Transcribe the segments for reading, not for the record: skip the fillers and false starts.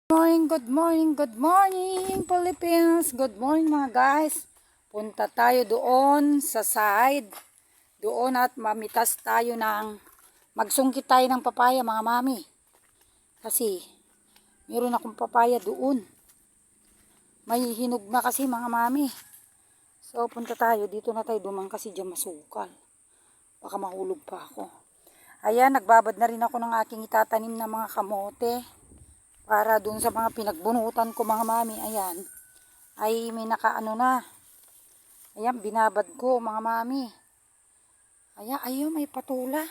Good morning, Philippines. Good morning mga guys. Punta tayo doon sa side. Doon at mamitas tayo magsungkit tayo ng papaya mga mami. Kasi meron akong papaya doon. May hinog na kasi mga mami. So punta tayo, dito na tayo duman kasi dyan masukal. Baka mahulog pa ako. Ayan, nagbabad na rin ako ng aking itatanim na mga kamote. Para dun sa mga pinagbunutan ko mga mami, ayan, ay may nakaano na. Ayan, binabad ko mga mami. Ayan, ayun, may patula.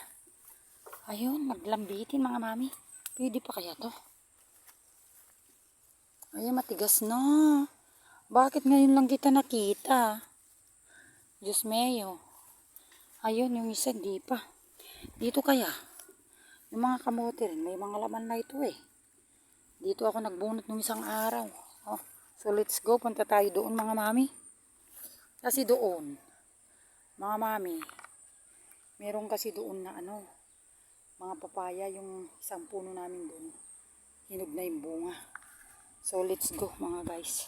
Ayun, naglambitin mga mami. Pwede pa kaya to? Ayan, matigas na. Bakit ngayon lang kita nakita? Diyos mayo. Ayun, yung isa, di pa. Dito kaya, yung mga kamote rin, may mga laman na ito eh. Dito ako nagbunot nung isang araw. Oh, so let's go. Punta tayo doon mga mami. Kasi doon, mga mami, meron kasi doon na mga papaya, yung isang puno namin doon. Hinog na yung bunga. So let's go mga guys.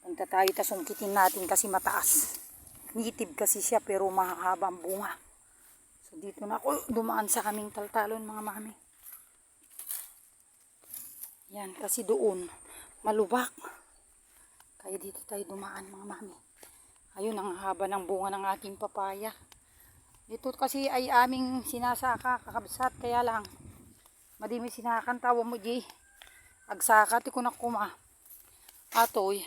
Punta tayo, tasungkitin natin kasi mataas. Native kasi siya pero mahahaba ang bunga. So dito na ako dumaan sa kaming taltalon mga mami. Yan, kasi doon, malubak. Kaya dito tayo dumaan mga mami. Ayun, ang haba ng bunga ng ating papaya. Dito kasi ay aming sinasaka, kakabsat. Kaya lang, madimi sinakan, tawa mo di. Agsaka, ti ko na kuma. Atoy,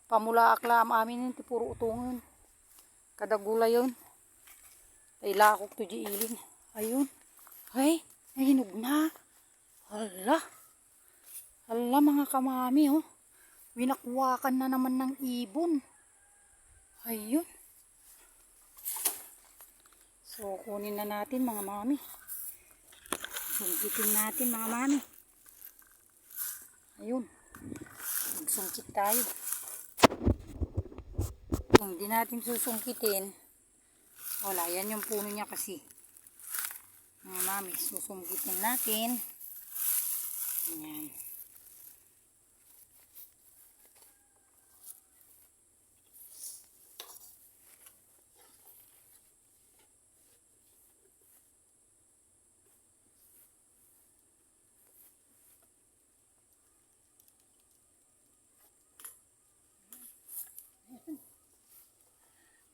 pamula akla am amin yun, ti puro utungan. Kadagula yun. Ay lakok to di ilin. Ayun. Ay, nahinog na. Hala. Hala mga kamami, oh. Winakwakan na naman ng ibon. Ayun. So, kunin na natin mga mami. Sungkitin natin mga mami. Ayun. Magsungkit tayo. Kung di natin susungkitin, wala, yan yung puno niya kasi. Mga mami, susungkitin natin. Ayan.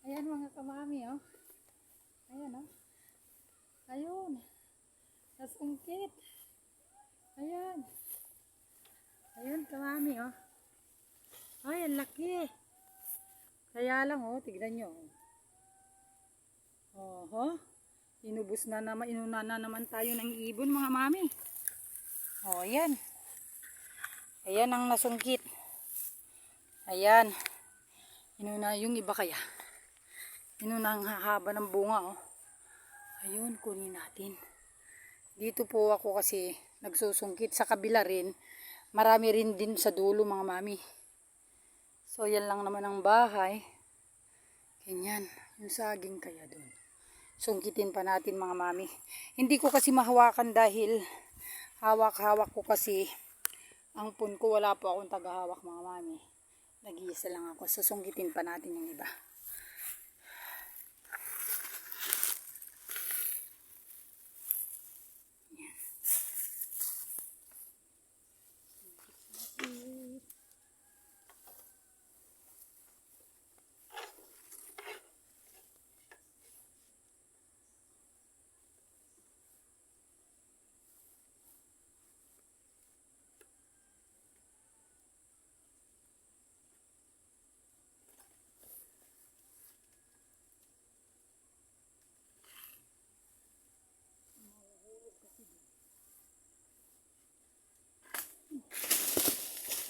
Ayan mga kamami, oh. Ayan, oh. Ayun. Nasungkit. Ayan. Ayun, kamami, oh. Ay, ang laki. Kaya lang, oh, tignan nyo. Oho. Inuna na naman tayo ng ibon, mga mami. Oh, ayan. Ayan ang nasungkit. Ayan. Inuna yung iba kaya. Inuna ang hahaba ng bunga, oh. Ayun, kunin natin. Dito po ako kasi nagsusungkit. Sa kabila rin, marami rin din sa dulo mga mami. So, yan lang naman ang bahay. Ganyan, yung saging kaya doon. Sungkitin pa natin mga mami. Hindi ko kasi mahawakan dahil hawak-hawak ko kasi ang pun ko, wala po akong tagahawak mga mami. Nag-iisa lang ako. So, sungkitin pa natin yung iba.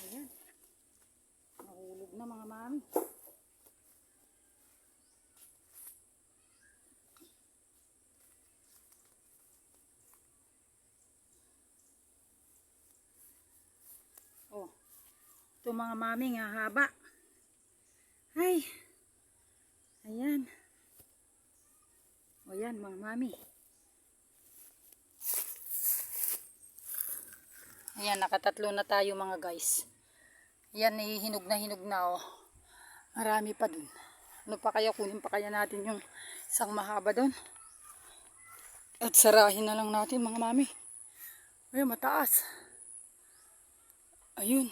Ayan. Nahulog na mga mami. Oh. Ito mga mami nga haba. Ay. Ayan. O yan mga mami. Ayan, nakatatlo na tayo mga guys. Yan, hinog na oh. Marami pa dun. Ano pa kaya, kunin pa kaya natin yung isang mahaba dun. At sarahin na lang natin mga mami. Ayun, mataas. Ayun.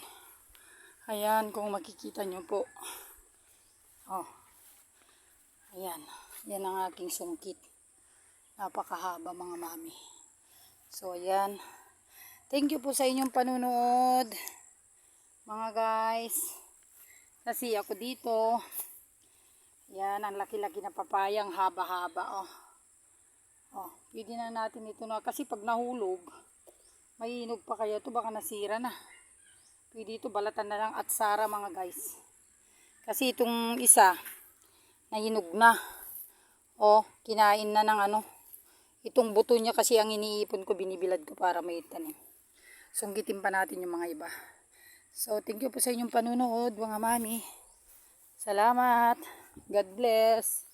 Ayan, kung makikita nyo po. Oh. Ayan. Yan ang aking sungkit. Napakahaba mga mami. So, ayan. Thank you po sa inyong panunood. Mga guys. Kasi ako dito. Ayan, ang laki-laki na papayang haba-haba. Oh. Oh, pwede na natin ito na. Kasi pag nahulog, may hinog pa kaya ito. Baka nasira na. Pwede ito balatan na lang at sara mga guys. Kasi itong isa, nahinog na. O, kinain na ng ano. Itong buto niya kasi ang iniipon ko, binibilad ko para may tanim. Sunggitin pa natin yung mga iba. So, thank you po sa inyong panunood mga mami. Salamat. God bless.